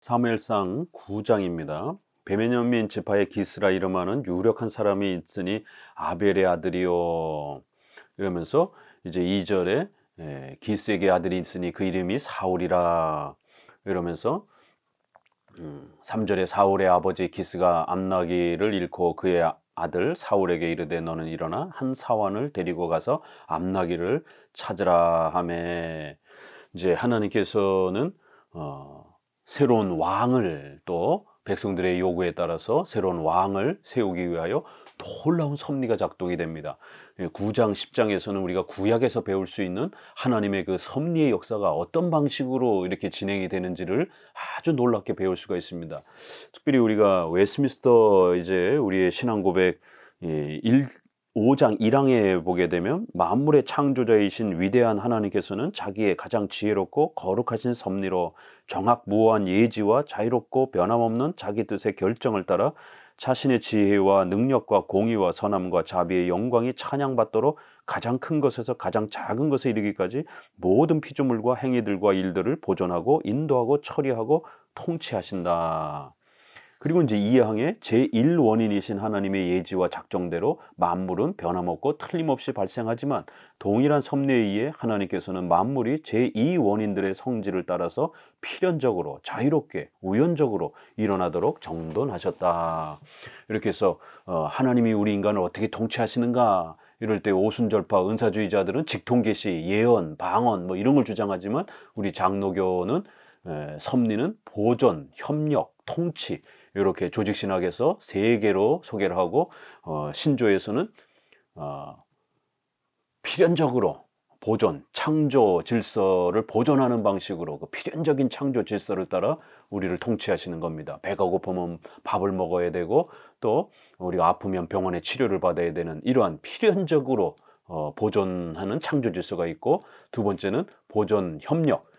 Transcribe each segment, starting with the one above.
사무엘상 9장입니다. 베냐민 지파의 기스라 이름하는 유력한 사람이 있으니 아벨의 아들이요. 이러면서 이제 2절에 기스에게 아들이 있으니 그 이름이 사울이라. 이러면서 3절에 사울의 아버지 기스가 암나기를 잃고 그의 아들 사울에게 이르되 너는 일어나 한 사환을 데리고 가서 암나기를 찾으라 하매, 이제 하나님께서는 새로운 왕을, 또 백성들의 요구에 따라서 새로운 왕을 세우기 위하여 놀라운 섭리가 작동이 됩니다. 9장 10장에서는 우리가 구약에서 배울 수 있는 하나님의 그 섭리의 역사가 어떤 방식으로 이렇게 진행이 되는지를 아주 놀랍게 배울 수가 있습니다. 특별히 우리가 웨스트민스터 이제 우리의 신앙 고백 5장 1항에 보게 되면 만물의 창조자이신 위대한 하나님께서는 자기의 가장 지혜롭고 거룩하신 섭리로 정확무오한 예지와 자유롭고 변함없는 자기 뜻의 결정을 따라 자신의 지혜와 능력과 공의와 선함과 자비의 영광이 찬양받도록 가장 큰 것에서 가장 작은 것에 이르기까지 모든 피조물과 행위들과 일들을 보존하고 인도하고 처리하고 통치하신다. 그리고 이제 2항에 제1원인이신 하나님의 예지와 작정대로 만물은 변함없고 틀림없이 발생하지만 동일한 섭리에 의해 하나님께서는 만물이 제2원인들의 성질을 따라서 필연적으로 자유롭게 우연적으로 일어나도록 정돈하셨다. 이렇게 해서 하나님이 우리 인간을 어떻게 통치하시는가, 이럴 때 오순절파 은사주의자들은 직통계시, 예언, 방언 뭐 이런 걸 주장하지만 우리 장로교는 섭리는 보존, 협력, 통치, 이렇게 조직신학에서 세 개로 소개를 하고 신조에서는 필연적으로 보존, 창조 질서를 보존하는 방식으로 그 필연적인 창조 질서를 따라 우리를 통치하시는 겁니다. 배가 고프면 밥을 먹어야 되고, 또 우리가 아프면 병원에 치료를 받아야 되는 이러한 필연적으로 보존하는 창조 질서가 있고, 두 번째는 보존, 협력,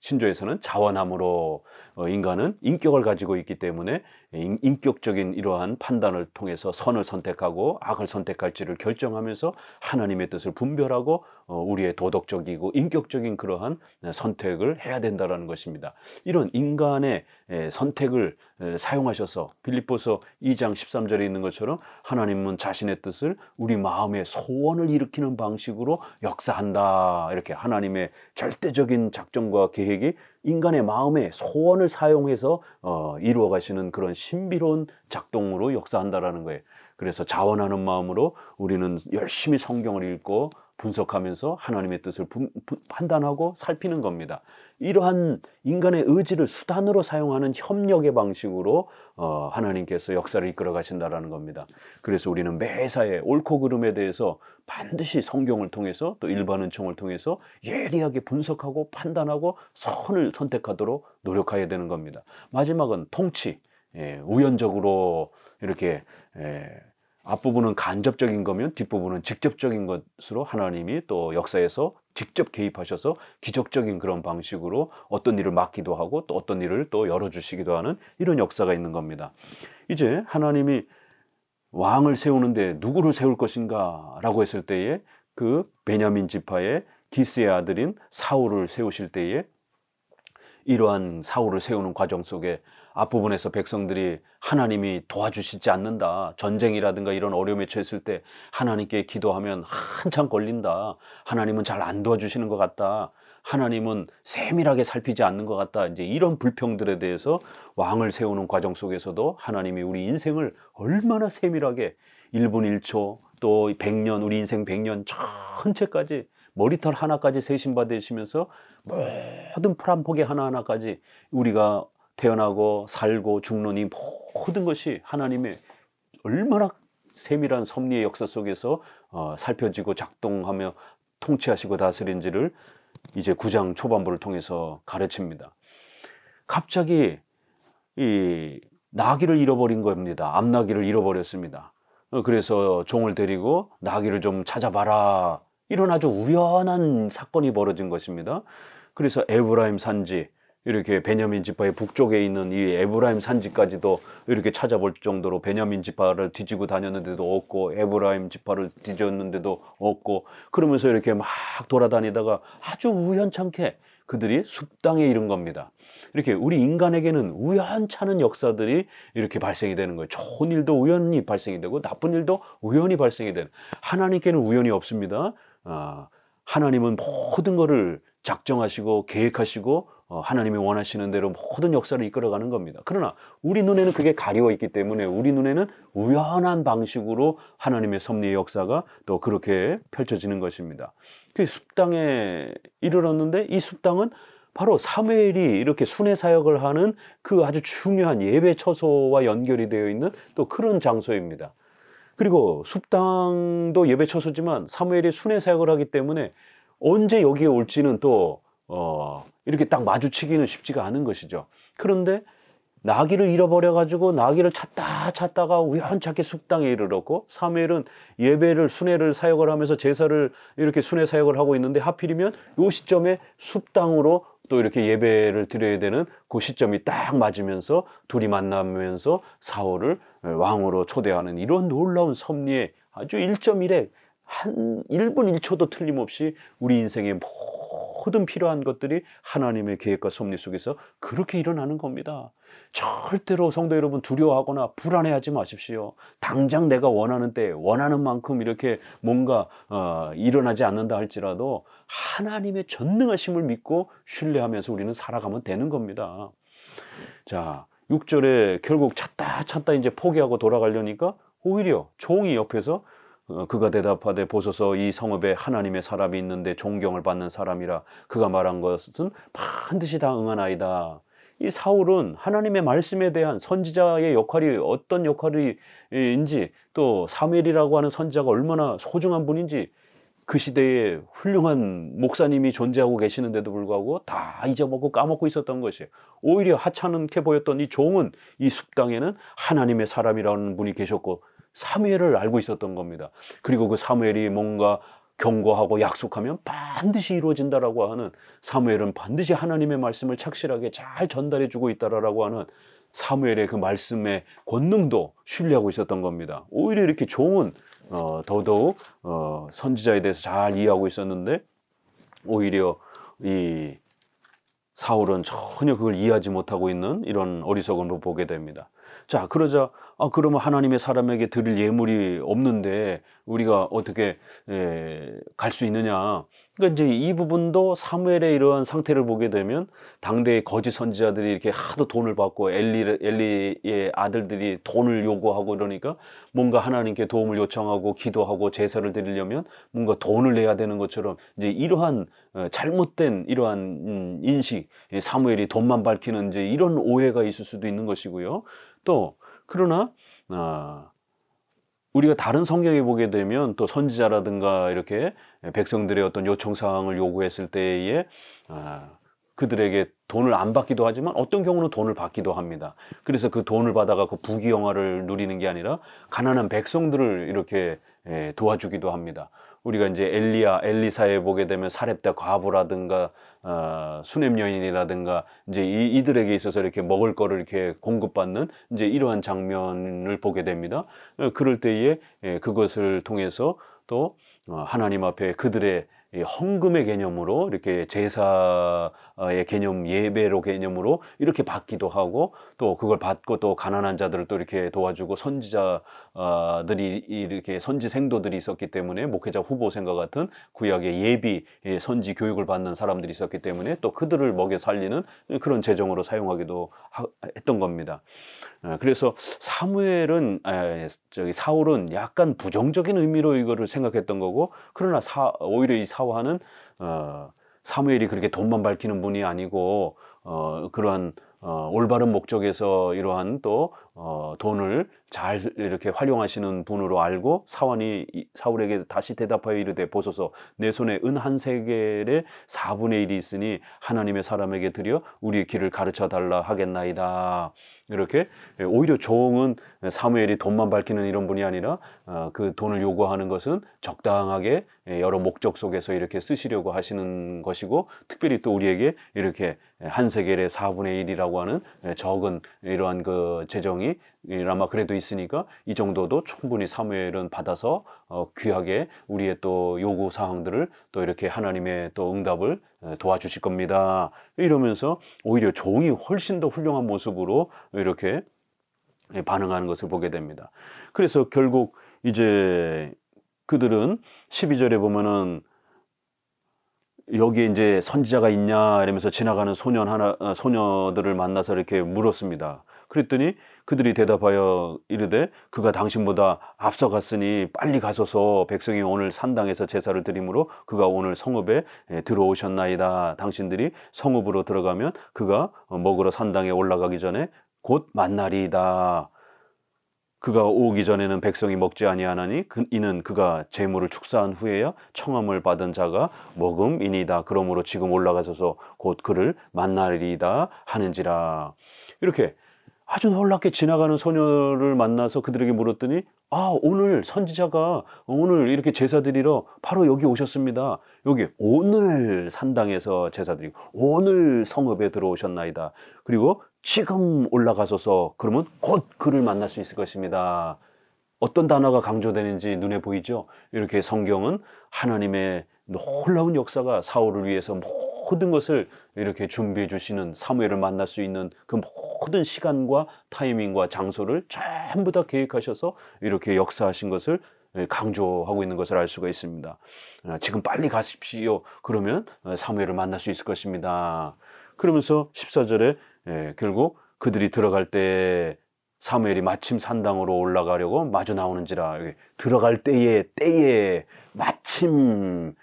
신조에서는 자원함으로 인간은 인격을 가지고 있기 때문에 인격적인 이러한 판단을 통해서 선을 선택하고 악을 선택할지를 결정하면서 하나님의 뜻을 분별하고 우리의 도덕적이고 인격적인 그러한 선택을 해야 된다는 것입니다. 이런 인간의 선택을 사용하셔서 빌립보서 2장 13절에 있는 것처럼 하나님은 자신의 뜻을 우리 마음의 소원을 일으키는 방식으로 역사한다. 이렇게 하나님의 절대적인 작정과 계획이 인간의 마음의 소원을 사용해서 이루어 가시는 그런 신비로운 작동으로 역사한다라는 거예요. 그래서 자원하는 마음으로 우리는 열심히 성경을 읽고 분석하면서 하나님의 뜻을 판단하고 살피는 겁니다. 이러한 인간의 의지를 수단으로 사용하는 협력의 방식으로 하나님께서 역사를 이끌어 가신다라는 겁니다. 그래서 우리는 매사에 옳고 그름에 대해서 반드시 성경을 통해서 또 일반 은총을 통해서 예리하게 분석하고 판단하고 선을 선택하도록 노력해야 되는 겁니다. 마지막은 통치, 우연적으로 이렇게 앞부분은 간접적인 거면 뒷부분은 직접적인 것으로 하나님이 또 역사에서 직접 개입하셔서 기적적인 그런 방식으로 어떤 일을 막기도 하고 또 어떤 일을 또 열어주시기도 하는 이런 역사가 있는 겁니다. 이제 하나님이 왕을 세우는데 누구를 세울 것인가 라고 했을 때에 그 베냐민 지파의 기스의 아들인 사울을 세우실 때에 이러한 사울을 세우는 과정 속에 앞부분에서 백성들이 하나님이 도와주시지 않는다, 전쟁이라든가 이런 어려움에 처했을 때 하나님께 기도하면 한참 걸린다, 하나님은 잘 안 도와주시는 것 같다, 하나님은 세밀하게 살피지 않는 것 같다, 이제 이런 불평들에 대해서 왕을 세우는 과정 속에서도 하나님이 우리 인생을 얼마나 세밀하게 1분 1초 또 100년, 우리 인생 100년 전체까지 머리털 하나까지 세심받으시면서 모든 풀 한 포개 하나하나까지 우리가 태어나고 살고 죽는 이 모든 것이 하나님의 얼마나 세밀한 섭리의 역사 속에서 살펴지고 작동하며 통치하시고 다스린지를 이제 9장 초반부를 통해서 가르칩니다. 갑자기 이 나귀를 잃어버린 겁니다. 암나귀를 잃어버렸습니다. 그래서 종을 데리고 나귀를 좀 찾아봐라, 이런 아주 우연한 사건이 벌어진 것입니다. 그래서 에브라임 산지, 이렇게 베냐민 지파의 북쪽에 있는 이 에브라임 산지까지도 이렇게 찾아볼 정도로 베냐민 지파를 뒤지고 다녔는데도 없고 에브라임 지파를 뒤졌는데도 없고, 그러면서 이렇게 막 돌아다니다가 아주 우연찮게 그들이 숲당에 이른 겁니다. 이렇게 우리 인간에게는 우연찮은 역사들이 이렇게 발생이 되는 거예요. 좋은 일도 우연히 발생이 되고 나쁜 일도 우연히 발생이 되는. 하나님께는 우연이 없습니다. 하나님은 모든 것을 작정하시고 계획하시고 하나님이 원하시는 대로 모든 역사를 이끌어가는 겁니다. 그러나 우리 눈에는 그게 가리워 있기 때문에 우리 눈에는 우연한 방식으로 하나님의 섭리의 역사가 또 그렇게 펼쳐지는 것입니다. 그 숲당에 이르렀는데 이 숲당은 바로 사무엘이 이렇게 순회 사역을 하는 그 아주 중요한 예배 처소와 연결이 되어 있는 또 그런 장소입니다. 그리고 숲당도 예배 처소지만 사무엘이 순회 사역을 하기 때문에 언제 여기에 올지는 또 이렇게 딱 마주치기는 쉽지가 않은 것이죠. 그런데 나귀를 잃어버려가지고 나귀를 찾다가 우연찮게 숲당에 이르렀고, 사무엘은 예배를 순회를 사역을 하면서 제사를 이렇게 순회 사역을 하고 있는데 하필이면 이 시점에 숲당으로 또 이렇게 예배를 드려야 되는 그 시점이 딱 맞으면서 둘이 만나면서 사울을 왕으로 초대하는 이런 놀라운 섭리에 아주 1.1에 한 1분 1초도 틀림없이 우리 인생의 모든 필요한 것들이 하나님의 계획과 섭리 속에서 그렇게 일어나는 겁니다. 절대로 성도 여러분 두려워하거나 불안해하지 마십시오. 당장 내가 원하는 때 원하는 만큼 이렇게 뭔가 일어나지 않는다 할지라도 하나님의 전능하심을 믿고 신뢰하면서 우리는 살아가면 되는 겁니다. 자, 6절에 결국 찾다 이제 포기하고 돌아가려니까 오히려 종이 옆에서 그가 대답하되 보소서 이 성읍에 하나님의 사람이 있는데 존경을 받는 사람이라 그가 말한 것은 반드시 다 응하나이다. 이 사울은 하나님의 말씀에 대한 선지자의 역할이 어떤 역할인지 또 사무엘이라고 하는 선지자가 얼마나 소중한 분인지 그 시대에 훌륭한 목사님이 존재하고 계시는데도 불구하고 다 잊어먹고 까먹고 있었던 것이에요. 오히려 하찮게 보였던 이 종은 이 숲당에는 하나님의 사람이라는 분이 계셨고 사무엘을 알고 있었던 겁니다. 그리고 그 사무엘이 뭔가 경고하고 약속하면 반드시 이루어진다라고 하는, 사무엘은 반드시 하나님의 말씀을 착실하게 잘 전달해주고 있다라고 하는 사무엘의 그 말씀의 권능도 신뢰하고 있었던 겁니다. 오히려 이렇게 종은 더더욱 선지자에 대해서 잘 이해하고 있었는데 오히려 이 사울은 전혀 그걸 이해하지 못하고 있는 이런 어리석음으로 보게 됩니다. 자, 그러자 그러면 하나님의 사람에게 드릴 예물이 없는데 우리가 어떻게 갈 수 있느냐. 그러니까 이제 이 부분도 사무엘의 이러한 상태를 보게 되면 당대의 거짓 선지자들이 이렇게 하도 돈을 받고 엘리의 아들들이 돈을 요구하고 이러니까 뭔가 하나님께 도움을 요청하고 기도하고 제사를 드리려면 뭔가 돈을 내야 되는 것처럼 이제 이러한 잘못된 이러한 인식, 사무엘이 돈만 밝히는 이제 이런 오해가 있을 수도 있는 것이고요. 또 그러나 우리가 다른 성경에 보게 되면 또 선지자라든가 이렇게 백성들의 어떤 요청사항을 요구했을 때에 그들에게 돈을 안 받기도 하지만 어떤 경우는 돈을 받기도 합니다. 그래서 그 돈을 받아가 그 부귀영화를 누리는 게 아니라 가난한 백성들을 이렇게 도와주기도 합니다. 우리가 이제 엘리사에 보게 되면 사렙다 과부라든가 수넴 여인이라든가 이제 이들에게 있어서 이렇게 먹을 거를 이렇게 공급받는 이제 이러한 장면을 보게 됩니다. 그럴 때에 그것을 통해서 또 하나님 앞에 그들의 헌금의 개념으로 이렇게 제사의 개념, 예배로 개념으로 이렇게 받기도 하고 또 그걸 받고 또 가난한 자들을 또 이렇게 도와주고 선지자들이 이렇게 선지 생도들이 있었기 때문에 목회자 후보생과 같은 구약의 예비 선지 교육을 받는 사람들이 있었기 때문에 또 그들을 먹여 살리는 그런 재정으로 사용하기도 했던 겁니다. 그래서 사무엘은 사울은 약간 부정적인 의미로 이거를 생각했던 거고, 그러나 오히려 이 사울은 사무엘이 그렇게 돈만 밝히는 분이 아니고 그러한 올바른 목적에서 이러한 또 돈을 잘 이렇게 활용하시는 분으로 알고 사울에게 다시 대답하여 이르되 보소서 내 손에 은 한 세겔의 4분의 1이 있으니 하나님의 사람에게 드려 우리의 길을 가르쳐 달라 하겠나이다. 이렇게 오히려 종은 사무엘이 돈만 밝히는 이런 분이 아니라 그 돈을 요구하는 것은 적당하게 여러 목적 속에서 이렇게 쓰시려고 하시는 것이고, 특별히 또 우리에게 이렇게 한 세겔의 4분의 1이라고 300만이라고 하는 적은 이러한 그 재정이 아마 그래도 있으니까 이 정도도 충분히 사무엘은 받아서 귀하게 우리의 또 요구 사항들을 또 이렇게 하나님의 또 응답을 도와주실 겁니다. 이러면서 오히려 종이 훨씬 더 훌륭한 모습으로 이렇게 반응하는 것을 보게 됩니다. 그래서 결국 이제 그들은 12절에 보면은 여기에 이제 선지자가 있냐 이러면서 지나가는 소녀들을 만나서 이렇게 물었습니다. 그랬더니 그들이 대답하여 이르되 그가 당신보다 앞서갔으니 빨리 가소서 백성이 오늘 산당에서 제사를 드리므로 그가 오늘 성읍에 들어오셨나이다. 당신들이 성읍으로 들어가면 그가 먹으러 산당에 올라가기 전에 곧 만나리이다. 그가 오기 전에는 백성이 먹지 아니하나니 이는 그가 재물을 축사한 후에야 청함을 받은 자가 먹음이니이다. 그러므로 지금 올라가셔서 곧 그를 만나리이다 하는지라. 이렇게 아주 놀랍게 지나가는 소녀를 만나서 그들에게 물었더니 오늘 선지자가 오늘 이렇게 제사 드리러 바로 여기 오셨습니다. 여기 오늘 산당에서 제사 드리고 오늘 성읍에 들어오셨나이다. 그리고 지금 올라가소서. 그러면 곧 그를 만날 수 있을 것입니다. 어떤 단어가 강조되는지 눈에 보이죠? 이렇게 성경은 하나님의 놀라운 역사가 사울을 위해서 모든 것을 이렇게 준비해 주시는, 사무엘을 만날 수 있는 그 모든 시간과 타이밍과 장소를 전부 다 계획하셔서 이렇게 역사하신 것을 강조하고 있는 것을 알 수가 있습니다. 지금 빨리 가십시오. 그러면 사무엘을 만날 수 있을 것입니다. 그러면서 14절에 결국 그들이 들어갈 때 사무엘이 마침 산당으로 올라가려고 마주 나오는지라. 들어갈 때에 마침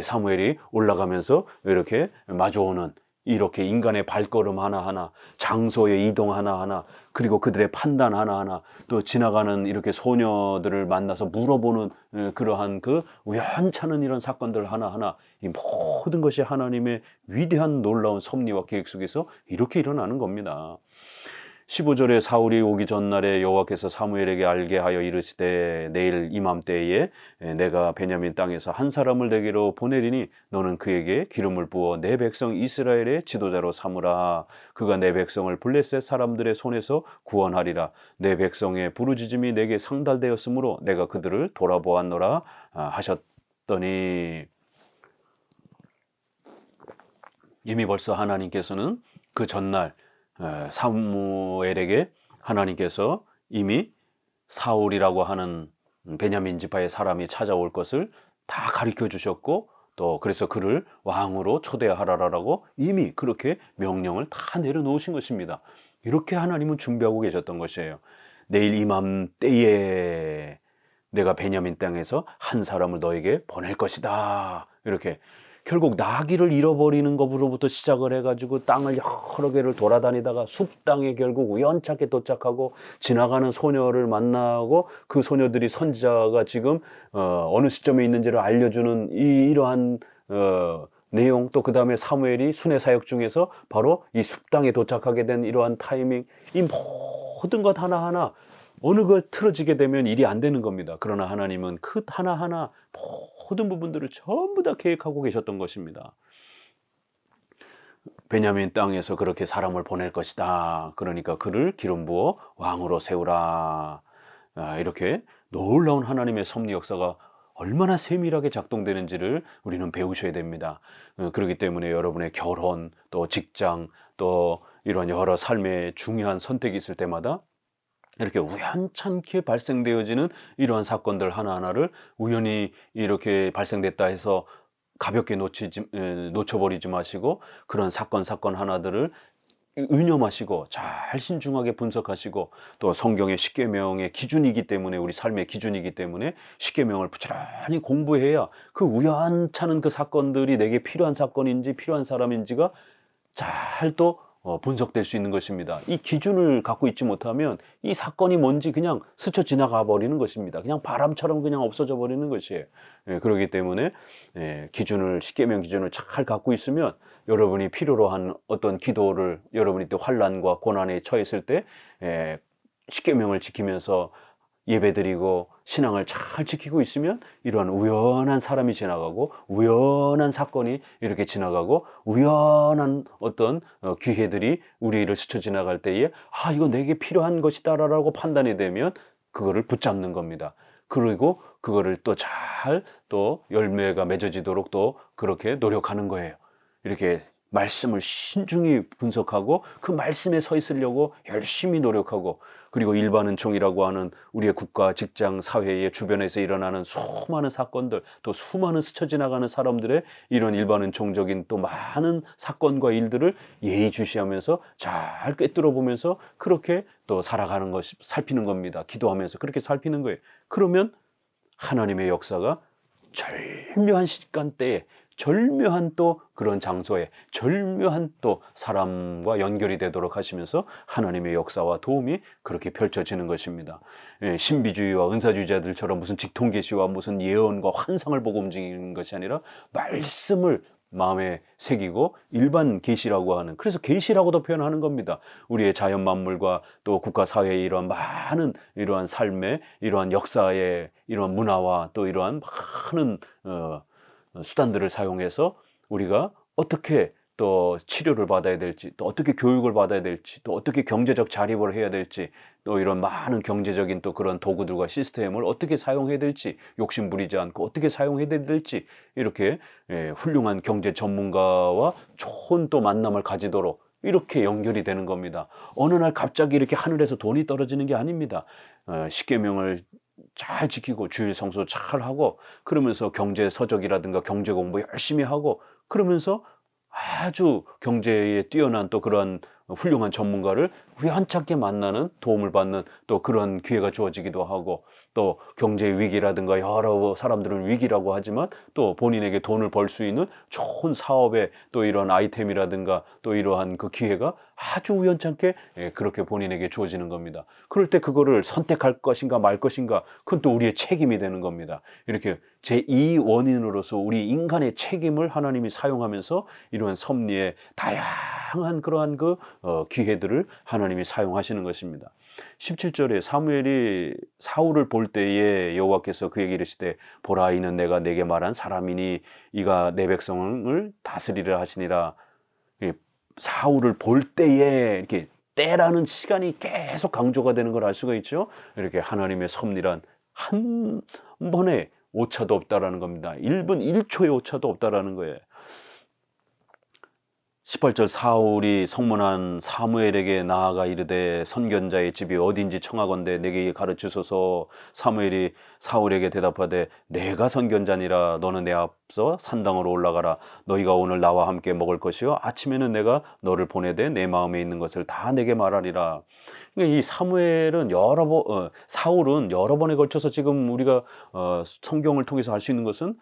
사무엘이 올라가면서 이렇게 마주오는, 이렇게 인간의 발걸음 하나하나, 장소의 이동 하나하나, 그리고 그들의 판단 하나하나, 또 지나가는 이렇게 소녀들을 만나서 물어보는 그러한 그 우연찮은 이런 사건들 하나하나, 이 모든 것이 하나님의 위대한 놀라운 섭리와 계획 속에서 이렇게 일어나는 겁니다. 15절에 사울이 오기 전날에 여호와께서 사무엘에게 알게 하여 이르시되 내일 이맘때에 내가 베냐민 땅에서 한 사람을 내게로 보내리니 너는 그에게 기름을 부어 내 백성 이스라엘의 지도자로 삼으라. 그가 내 백성을 블레셋 사람들의 손에서 구원하리라. 내 백성의 부르짖음이 내게 상달되었으므로 내가 그들을 돌아보았노라 하셨더니, 이미 벌써 하나님께서는 그 전날 사무엘에게 하나님께서 이미 사울이라고 하는 베냐민 지파의 사람이 찾아올 것을 다 가르쳐 주셨고, 또 그래서 그를 왕으로 초대하라라고 이미 그렇게 명령을 다 내려놓으신 것입니다. 이렇게 하나님은 준비하고 계셨던 것이에요. 내일 이맘때에 내가 베냐민 땅에서 한 사람을 너에게 보낼 것이다. 이렇게 결국 나귀를 잃어버리는 것으로부터 시작을 해가지고 땅을 여러 개를 돌아다니다가 숲 땅에 결국 우연찮게 도착하고 지나가는 소녀를 만나고 그 소녀들이 선지자가 지금 어느 시점에 있는지를 알려주는 이러한 내용, 또 그 다음에 사무엘이 순회 사역 중에서 바로 이 숲 땅에 도착하게 된 이러한 타이밍, 이 모든 것 하나하나 어느 것 틀어지게 되면 일이 안 되는 겁니다. 그러나 하나님은 그 하나하나 모든 부분들을 전부 다 계획하고 계셨던 것입니다. 베냐민 땅에서 그렇게 사람을 보낼 것이다. 그러니까 그를 기름 부어 왕으로 세우라. 이렇게 놀라운 하나님의 섭리 역사가 얼마나 세밀하게 작동되는지를 우리는 배우셔야 됩니다. 그렇기 때문에 여러분의 결혼, 또 직장, 또 이런 여러 삶의 중요한 선택이 있을 때마다 이렇게 우연찮게 발생되어지는 이러한 사건들 하나하나를 우연히 이렇게 발생됐다 해서 가볍게 놓쳐버리지 마시고, 그런 사건 하나들을 유념하시고 잘 신중하게 분석하시고, 또 성경의 십계명의 기준이기 때문에, 우리 삶의 기준이기 때문에 십계명을 부지런히 공부해야 그 우연찮은 그 사건들이 내게 필요한 사건인지 필요한 사람인지가 잘 또 분석될 수 있는 것입니다. 이 기준을 갖고 있지 못하면 이 사건이 뭔지 그냥 스쳐 지나가 버리는 것입니다. 그냥 바람처럼 그냥 없어져 버리는 것이에요. 그렇기 때문에 십계명 기준을 잘 갖고 있으면 여러분이 필요로 한 어떤 기도를, 여러분이 또 환난과 고난에 처했을 때 십계명을 지키면서 예배드리고 신앙을 잘 지키고 있으면 이러한 우연한 사람이 지나가고 우연한 사건이 이렇게 지나가고 우연한 어떤 기회들이 우리를 스쳐 지나갈 때에 이거 내게 필요한 것이다라고 판단이 되면 그거를 붙잡는 겁니다. 그리고 그거를 또 잘 또 열매가 맺어지도록 또 그렇게 노력하는 거예요. 이렇게 말씀을 신중히 분석하고 그 말씀에 서 있으려고 열심히 노력하고, 그리고 일반 은총이라고 하는 우리의 국가, 직장, 사회의 주변에서 일어나는 수많은 사건들, 또 수많은 스쳐 지나가는 사람들의 이런 일반 은총적인 또 많은 사건과 일들을 예의주시하면서 잘 꿰뚫어 보면서 그렇게 또 살아가는 것이 살피는 겁니다. 기도하면서 그렇게 살피는 거예요. 그러면 하나님의 역사가 절묘한 시간대에, 절묘한 또 그런 장소에, 절묘한 또 사람과 연결이 되도록 하시면서 하나님의 역사와 도움이 그렇게 펼쳐지는 것입니다. 신비주의와 은사주의자들처럼 무슨 직통계시와 무슨 예언과 환상을 보고 움직이는 것이 아니라 말씀을 마음에 새기고 일반 계시라고 하는, 그래서 계시라고도 표현하는 겁니다. 우리의 자연 만물과 또 국가 사회의 이러한 많은 이러한 삶의 이러한 역사의 이러한 문화와 또 이러한 많은 수단들을 사용해서 우리가 어떻게 또 치료를 받아야 될지, 또 어떻게 교육을 받아야 될지, 또 어떻게 경제적 자립을 해야 될지, 또 이런 많은 경제적인 또 그런 도구들과 시스템을 어떻게 사용해야 될지, 욕심 부리지 않고 어떻게 사용해야 될지, 이렇게 훌륭한 경제 전문가와 좋은 또 만남을 가지도록 이렇게 연결이 되는 겁니다. 어느 날 갑자기 이렇게 하늘에서 돈이 떨어지는 게 아닙니다. 십계명을 잘 지키고 주일 성수 잘 하고, 그러면서 경제 서적이라든가 경제 공부 열심히 하고, 그러면서 아주 경제에 뛰어난 또 그런 훌륭한 전문가를 우연찮게 만나는, 도움을 받는 또 그런 기회가 주어지기도 하고, 또 경제 위기라든가 여러 사람들은 위기라고 하지만 또 본인에게 돈을 벌 수 있는 좋은 사업에 또 이런 아이템이라든가 또 이러한 그 기회가 아주 우연찮게 그렇게 본인에게 주어지는 겁니다. 그럴 때 그거를 선택할 것인가 말 것인가, 그건 또 우리의 책임이 되는 겁니다. 이렇게 제2 원인으로서 우리 인간의 책임을 하나님이 사용하면서 이러한 섭리의 다양한 그러한 그 기회들을 하나님이 사용하시는 것입니다. 17절에 사무엘이 사울을 볼 때에 여호와께서 그에게 이르시되 보라, 이는 내가 내게 말한 사람이니 이가 내 백성을 다스리려 하시니라. 사울을 볼 때에 이렇게 때라는 시간이 계속 강조가 되는 걸 알 수가 있죠. 이렇게 하나님의 섭리란 한 번에 오차도 없다라는 겁니다. 1분 1초의 오차도 없다라는 거예요. 18절, 사울이 성문한 사무엘에게 나아가 이르되 선견자의 집이 어딘지 청하건대 내게 가르치소서. 사무엘이 사울에게 대답하되 내가 선견자니라. 너는 내 앞서 산당으로 올라가라. 너희가 오늘 나와 함께 먹을 것이요 아침에는 내가 너를 보내되 내 마음에 있는 것을 다 내게 말하리라. 그러니까 이 사무엘은 사울은 여러 번에 걸쳐서 지금 우리가 성경을 통해서 알 수 있는 것은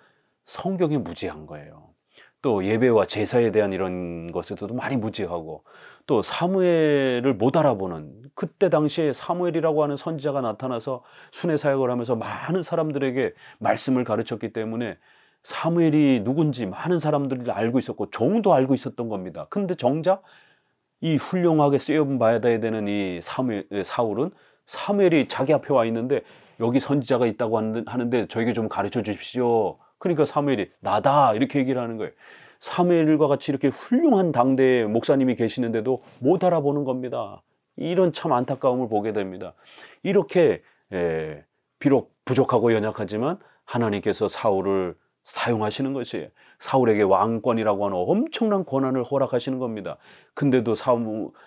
성경에 무지한 거예요. 또 예배와 제사에 대한 이런 것에도 많이 무지하고, 또 사무엘을 못 알아보는, 그때 당시에 사무엘이라고 하는 선지자가 나타나서 순회 사역을 하면서 많은 사람들에게 말씀을 가르쳤기 때문에 사무엘이 누군지 많은 사람들이 알고 있었고 종도 알고 있었던 겁니다. 근데 정작 이 훌륭하게 쓰여받아야 되는 이 사울은 사무엘이 자기 앞에 와 있는데 여기 선지자가 있다고 하는데 저에게 좀 가르쳐 주십시오. 그러니까 사무엘이 나다 이렇게 얘기를 하는 거예요. 사무엘과 같이 이렇게 훌륭한 당대의 목사님이 계시는데도 못 알아보는 겁니다. 이런 참 안타까움을 보게 됩니다. 이렇게 비록 부족하고 연약하지만 하나님께서 사울을 사용하시는 것이에요. 사울에게 왕권이라고 하는 엄청난 권한을 허락하시는 겁니다. 근데도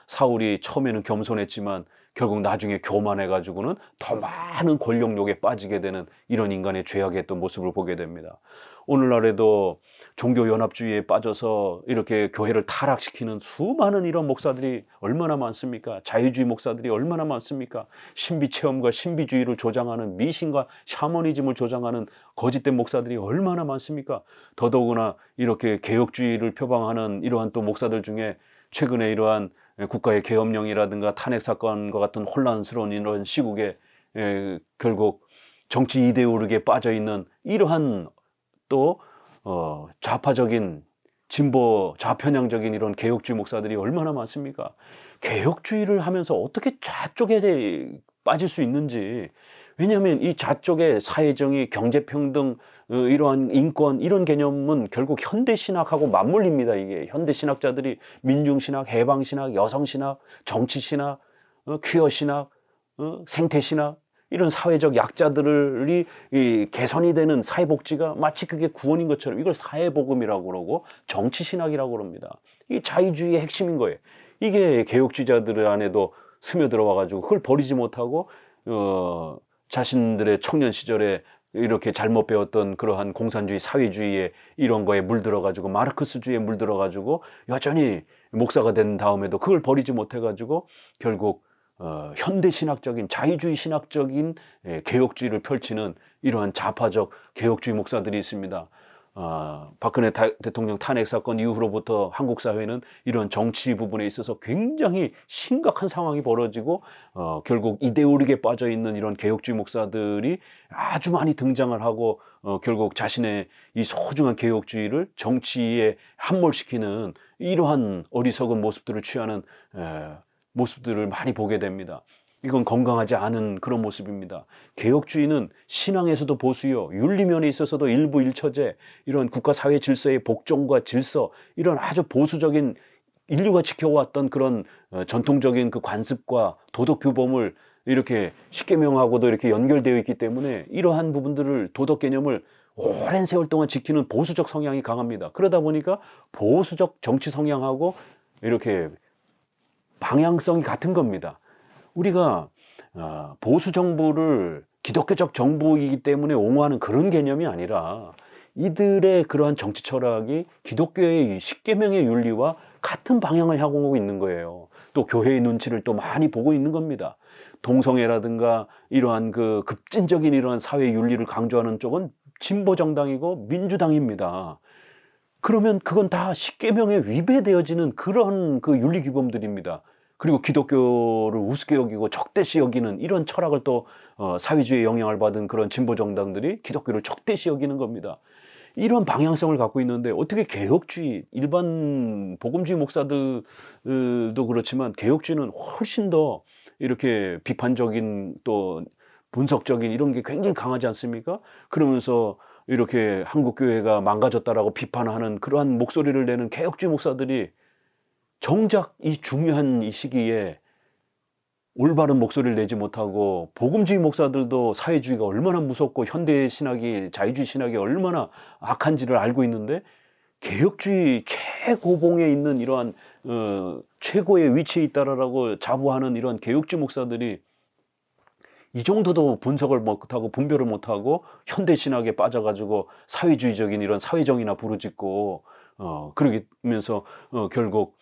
사울이 처음에는 겸손했지만 결국 나중에 교만해가지고는 더 많은 권력욕에 빠지게 되는 이런 인간의 죄악의 또 모습을 보게 됩니다. 오늘날에도 종교연합주의에 빠져서 이렇게 교회를 타락시키는 수많은 이런 목사들이 얼마나 많습니까? 자유주의 목사들이 얼마나 많습니까? 신비체험과 신비주의를 조장하는, 미신과 샤머니즘을 조장하는 거짓된 목사들이 얼마나 많습니까? 더더구나 이렇게 개혁주의를 표방하는 이러한 또 목사들 중에 최근에 이러한 국가의 계엄령이라든가 탄핵 사건과 같은 혼란스러운 이런 시국에 결국 정치 이데올로기에 빠져 있는 이러한 또 좌파적인 진보 좌편향적인 이런 개혁주의 목사들이 얼마나 많습니까? 개혁주의를 하면서 어떻게 좌쪽에 빠질 수 있는지, 왜냐하면 이 좌쪽의 사회정의, 경제평등, 이러한 인권 이런 개념은 결국 현대신학하고 맞물립니다. 이게 현대신학자들이 민중신학, 해방신학, 여성신학, 정치신학, 퀴어신학, 생태신학 이런 사회적 약자들이 이 개선이 되는 사회복지가 마치 그게 구원인 것처럼 이걸 사회복음이라고 그러고 정치신학이라고 그럽니다. 이게 자유주의의 핵심인 거예요. 이게 개혁주의자들 안에도 스며들어와 가지고 그걸 버리지 못하고 자신들의 청년 시절에 이렇게 잘못 배웠던 그러한 공산주의 사회주의에 이런 거에 물들어 가지고 마르크스주의에 물들어 가지고 여전히 목사가 된 다음에도 그걸 버리지 못해 가지고 결국 현대신학적인 자유주의 신학적인 개혁주의를 펼치는 이러한 좌파적 개혁주의 목사들이 있습니다. 박근혜 대통령 탄핵 사건 이후로부터 한국 사회는 이런 정치 부분에 있어서 굉장히 심각한 상황이 벌어지고 결국 이데올릭에 빠져 있는 이런 개혁주의 목사들이 아주 많이 등장을 하고 결국 자신의 이 소중한 개혁주의를 정치에 함몰시키는 이러한 어리석은 모습들을 취하는 모습들을 많이 보게 됩니다. 이건 건강하지 않은 그런 모습입니다. 개혁주의는 신앙에서도 보수요, 윤리면에 있어서도 일부 일처제, 이런 국가 사회 질서의 복종과 질서, 이런 아주 보수적인 인류가 지켜왔던 그런 전통적인 그 관습과 도덕 규범을 이렇게 십계명하고도 이렇게 연결되어 있기 때문에 이러한 부분들을 도덕 개념을 오랜 세월 동안 지키는 보수적 성향이 강합니다. 그러다 보니까 보수적 정치 성향하고 이렇게 방향성이 같은 겁니다. 우리가 보수 정부를 기독교적 정부이기 때문에 옹호하는 그런 개념이 아니라 이들의 그러한 정치 철학이 기독교의 십계명의 윤리와 같은 방향을 향하고 있는 거예요. 또 교회의 눈치를 또 많이 보고 있는 겁니다. 동성애라든가 이러한 그 급진적인 이러한 사회 윤리를 강조하는 쪽은 진보 정당이고 민주당입니다. 그러면 그건 다 십계명에 위배되어지는 그런 그 윤리 규범들입니다. 그리고 기독교를 우습게 여기고 적대시 여기는 이런 철학을 또 사회주의에 영향을 받은 그런 진보 정당들이 기독교를 적대시 여기는 겁니다. 이런 방향성을 갖고 있는데 어떻게 개혁주의, 일반 복음주의 목사들도 그렇지만 개혁주의는 훨씬 더 이렇게 비판적인 또 분석적인 이런 게 굉장히 강하지 않습니까? 그러면서 이렇게 한국교회가 망가졌다라고 비판하는 그러한 목소리를 내는 개혁주의 목사들이 정작 이 중요한 이 시기에 올바른 목소리를 내지 못하고 복음주의 목사들도 사회주의가 얼마나 무섭고 현대신학이 자유주의 신학이 얼마나 악한지를 알고 있는데 개혁주의 최고봉에 있는 이러한 최고의 위치에 있다라고 자부하는 이런 개혁주의 목사들이 이 정도도 분석을 못하고 분별을 못하고 현대신학에 빠져가지고 사회주의적인 이런 사회정의나 부르짖고 그러면서 결국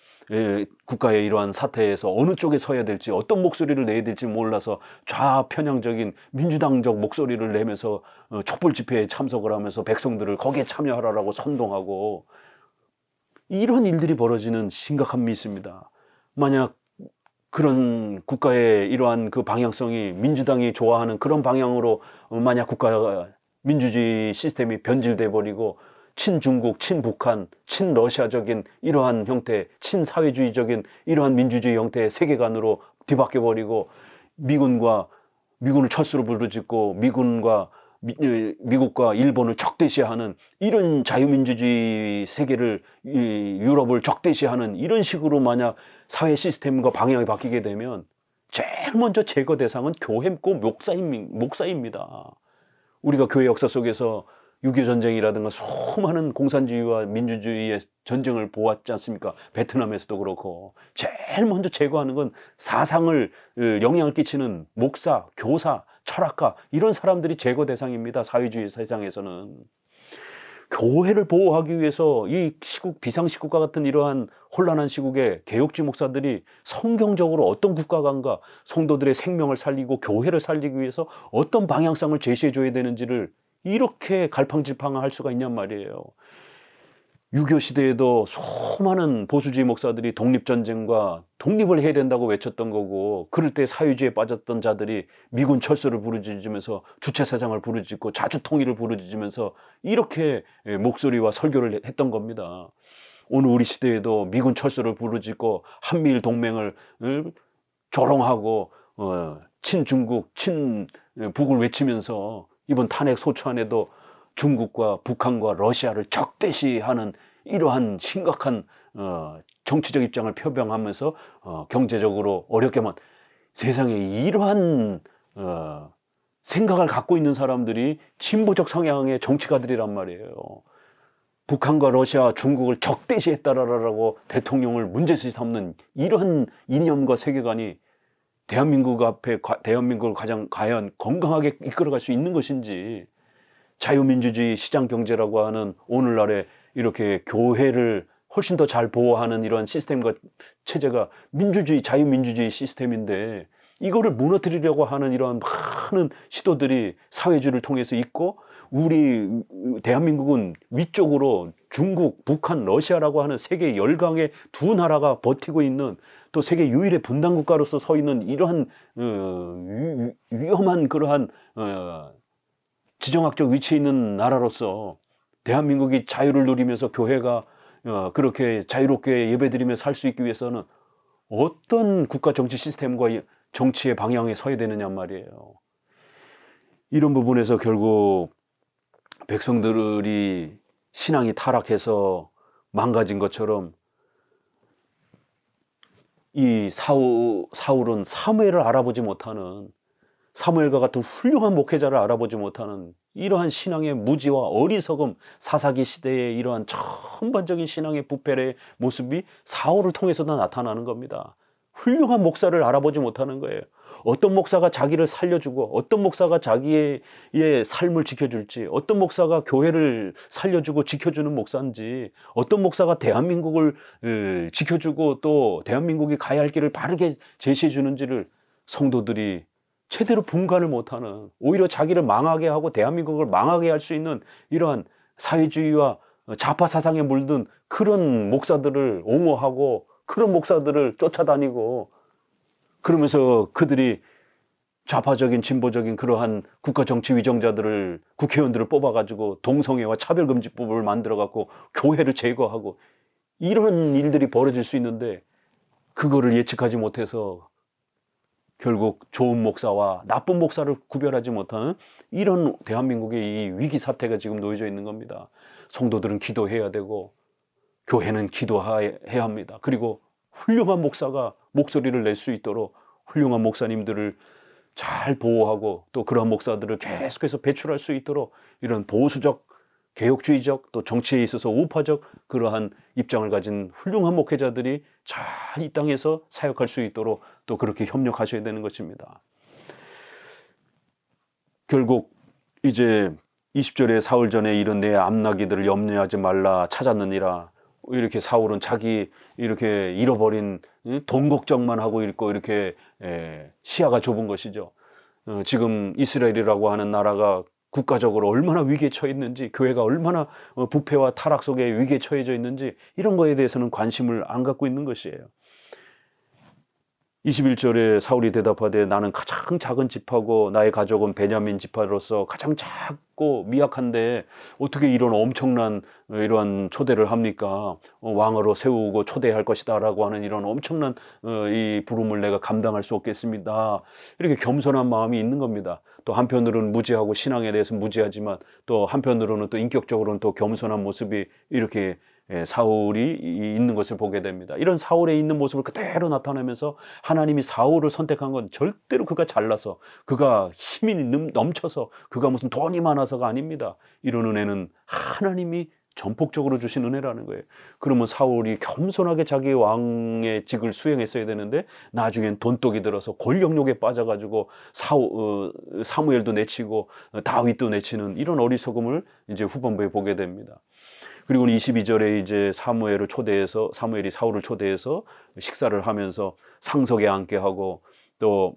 국가의 이러한 사태에서 어느 쪽에 서야 될지 어떤 목소리를 내야 될지 몰라서 좌편향적인 민주당적 목소리를 내면서 촛불 집회에 참석을 하면서 백성들을 거기에 참여하라고 선동하고 이런 일들이 벌어지는 심각함이 있습니다. 만약 그런 국가의 이러한 그 방향성이 민주당이 좋아하는 그런 방향으로 만약 국가가 민주주의 시스템이 변질돼 버리고 친중국, 친북한, 친러시아적인 이러한 형태, 친사회주의적인 이러한 민주주의 형태의 세계관으로 뒤바뀌어 버리고 미군을 철수로 부르짖고 미국과 일본을 적대시하는 이런 자유민주주의 세계를 유럽을 적대시하는 이런 식으로 만약 사회 시스템과 방향이 바뀌게 되면 제일 먼저 제거 대상은 교회고 목사입니다. 우리가 교회 역사 속에서 6.25 전쟁이라든가 수많은 공산주의와 민주주의의 전쟁을 보았지 않습니까? 베트남에서도 그렇고 제일 먼저 제거하는 건 사상을 영향을 끼치는 목사, 교사, 철학가 이런 사람들이 제거 대상입니다. 사회주의 세상에서는. 교회를 보호하기 위해서 이 시국, 비상시국과 같은 이러한 혼란한 시국에 개혁주의 목사들이 성경적으로 어떤 국가관과 성도들의 생명을 살리고 교회를 살리기 위해서 어떤 방향성을 제시해 줘야 되는지를 이렇게 갈팡질팡할 수가 있냔 말이에요. 6.25 시대에도 수많은 보수주의 목사들이 독립전쟁과 독립을 해야 된다고 외쳤던 거고 그럴 때 사회주의에 빠졌던 자들이 미군 철수를 부르짖으면서 주체사상을 부르짖고 자주통일을 부르짖으면서 이렇게 목소리와 설교를 했던 겁니다. 오늘 우리 시대에도 미군 철수를 부르짖고 한미일 동맹을 조롱하고 친중국, 북을 외치면서 이번 탄핵 소추안에도 중국과 북한과 러시아를 적대시하는 이러한 심각한 정치적 입장을 표명하면서 경제적으로 어렵게만 세상에 이러한 생각을 갖고 있는 사람들이 진보적 성향의 정치가들이란 말이에요. 북한과 러시아, 중국을 적대시했다라고 대통령을 문제시 삼는 이러한 이념과 세계관이 대한민국을 과연 건강하게 이끌어갈 수 있는 것인지, 자유민주주의 시장경제라고 하는 오늘날에 이렇게 교회를 훨씬 더 잘 보호하는 이런 시스템과 체제가 자유민주주의 시스템인데, 이거를 무너뜨리려고 하는 이런 많은 시도들이 사회주의를 통해서 있고, 우리 대한민국은 위쪽으로 중국, 북한, 러시아라고 하는 세계 열강의 두 나라가 버티고 있는, 또 세계 유일의 분단국가로서 서 있는 이러한 위험한 그러한 지정학적 위치에 있는 나라로서 대한민국이 자유를 누리면서 교회가 그렇게 자유롭게 예배드리며 살 수 있기 위해서는 어떤 국가 정치 시스템과 정치의 방향에 서야 되느냐 말이에요. 이런 부분에서 결국 백성들이 신앙이 타락해서 망가진 것처럼 이 사울은 사무엘을 알아보지 못하는, 사무엘과 같은 훌륭한 목회자를 알아보지 못하는 이러한 신앙의 무지와 어리석음, 사사기 시대의 이러한 전반적인 신앙의 부패의 모습이 사울을 통해서도 나타나는 겁니다. 훌륭한 목사를 알아보지 못하는 거예요. 어떤 목사가 자기를 살려주고, 어떤 목사가 자기의 삶을 지켜줄지, 어떤 목사가 교회를 살려주고 지켜주는 목사인지, 어떤 목사가 대한민국을 지켜주고 또 대한민국이 가야 할 길을 바르게 제시해 주는지를 성도들이 제대로 분간을 못하는, 오히려 자기를 망하게 하고 대한민국을 망하게 할 수 있는 이러한 사회주의와 좌파 사상에 물든 그런 목사들을 옹호하고, 그런 목사들을 쫓아다니고, 그러면서 그들이 좌파적인 진보적인 그러한 국가 정치 위정자들을, 국회의원들을 뽑아가지고 동성애와 차별금지법을 만들어갖고 교회를 제거하고, 이런 일들이 벌어질 수 있는데, 그거를 예측하지 못해서 결국 좋은 목사와 나쁜 목사를 구별하지 못하는 이런 대한민국의 이 위기 사태가 지금 놓여져 있는 겁니다. 성도들은 기도해야 되고, 교회는 기도해야 합니다. 그리고 훌륭한 목사가 목소리를 낼 수 있도록 훌륭한 목사님들을 잘 보호하고, 또 그런 목사들을 계속해서 배출할 수 있도록 이런 보수적, 개혁주의적, 또 정치에 있어서 우파적 그러한 입장을 가진 훌륭한 목회자들이 잘 이 땅에서 사역할 수 있도록 또 그렇게 협력하셔야 되는 것입니다. 결국 이제 20절에 사울 전에 이런 내 암나기들을 염려하지 말라 찾았느니라. 이렇게 사울은 자기 이렇게 잃어버린 돈 걱정만 하고 있고, 이렇게 시야가 좁은 것이죠. 지금 이스라엘이라고 하는 나라가 국가적으로 얼마나 위기에 처해 있는지, 교회가 얼마나 부패와 타락 속에 위기에 처해져 있는지, 이런 거에 대해서는 관심을 안 갖고 있는 것이에요. 21절에 사울이 대답하되 나는 가장 작은 지파고 나의 가족은 베냐민 지파로서 가장 작고 미약한데 어떻게 이런 엄청난 이러한 초대를 합니까? 왕으로 세우고 초대할 것이다 라고 하는 이런 엄청난 이 부름을 내가 감당할 수 없겠습니다. 이렇게 겸손한 마음이 있는 겁니다. 또 한편으로는 무지하고 신앙에 대해서 무지하지만, 또 한편으로는 또 인격적으로는 또 겸손한 모습이 이렇게 사울이 있는 것을 보게 됩니다. 이런 사울에 있는 모습을 그대로 나타내면서 하나님이 사울을 선택한 건 절대로 그가 잘나서, 그가 힘이 넘쳐서, 그가 무슨 돈이 많아서가 아닙니다. 이런 은혜는 하나님이 전폭적으로 주신 은혜라는 거예요. 그러면 사울이 겸손하게 자기 왕의 직을 수행했어야 되는데, 나중엔 돈독이 들어서 권력욕에 빠져가지고 사무엘도 내치고 다윗도 내치는 이런 어리석음을 이제 후반부에 보게 됩니다. 그리고 22절에 이제 사무엘이 사울을 초대해서 식사를 하면서 상석에 앉게 하고, 또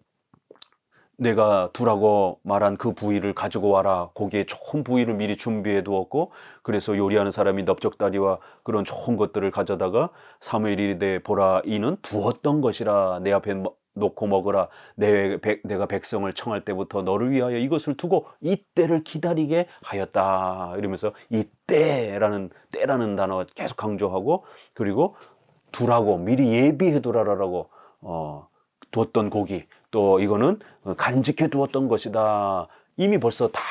내가 두라고 말한 그 부위를 가지고 와라. 거기에 좋은 부위를 미리 준비해 두었고, 그래서 요리하는 사람이 넓적다리와 그런 좋은 것들을 가져다가 사무엘이 이르되 보라, 이는 두었던 것이라. 내 앞에 놓고 먹으라. 내가 백성을 청할 때부터 너를 위하여 이것을 두고 이때를 기다리게 하였다. 이러면서 때라는 단어 계속 강조하고, 그리고 두라고 미리 예비해 두라라고 두었던 고기, 또 이거는 간직해 두었던 것이다. 이미 벌써 다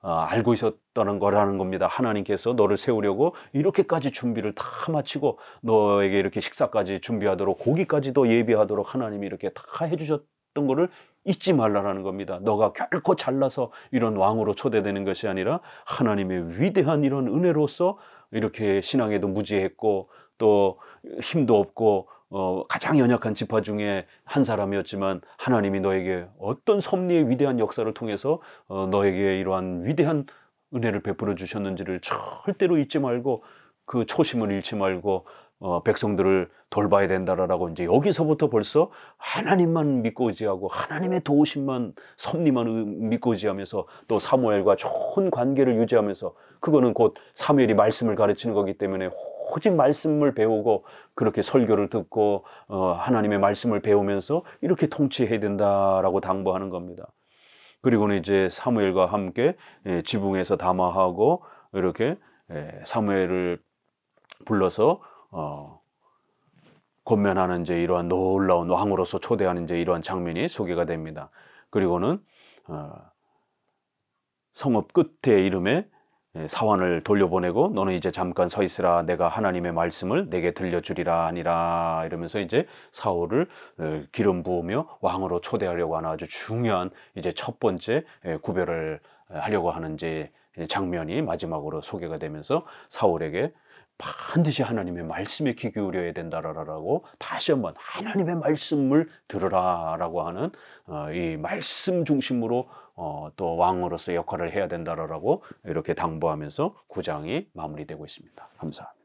알고 있었다는 거라는 겁니다. 하나님께서 너를 세우려고 이렇게까지 준비를 다 마치고 너에게 이렇게 식사까지 준비하도록, 고기까지도 예비하도록 하나님이 이렇게 다 해주셨던 거를 잊지 말라라는 겁니다. 너가 결코 잘나서 이런 왕으로 초대되는 것이 아니라 하나님의 위대한 이런 은혜로서 이렇게 신앙에도 무지했고 또 힘도 없고 가장 연약한 지파 중에 한 사람이었지만 하나님이 너에게 어떤 섭리의 위대한 역사를 통해서 너에게 이러한 위대한 은혜를 베풀어 주셨는지를 절대로 잊지 말고 그 초심을 잃지 말고 백성들을 돌봐야 된다라고 이제 여기서부터 벌써 하나님만 믿고 의지하고 하나님의 도우심만, 섭리만 믿고 의지하면서 또 사무엘과 좋은 관계를 유지하면서, 그거는 곧 사무엘이 말씀을 가르치는 거기 때문에 오직 말씀을 배우고 그렇게 설교를 듣고 하나님의 말씀을 배우면서 이렇게 통치해야 된다라고 당부하는 겁니다. 그리고는 이제 사무엘과 함께 지붕에서 담화하고 이렇게 사무엘을 불러서 권면하는 이제 이러한 놀라운 왕으로서 초대하는 이제 이러한 장면이 소개가 됩니다. 그리고는 성읍 끝에 이름에 사환을 돌려보내고 너는 이제 잠깐 서 있으라, 내가 하나님의 말씀을 내게 들려주리라 하니라, 이러면서 이제 사울을 기름 부으며 왕으로 초대하려고 하는 아주 중요한 이제 첫 번째 구별을 하려고 하는 이제 장면이 마지막으로 소개가 되면서 사울에게 반드시 하나님의 말씀에 귀 기울여야 된다라고 다시 한번 하나님의 말씀을 들으라라고 하는 이 말씀 중심으로 또 왕으로서 역할을 해야 된다라고 이렇게 당부하면서 9장이 마무리되고 있습니다. 감사합니다.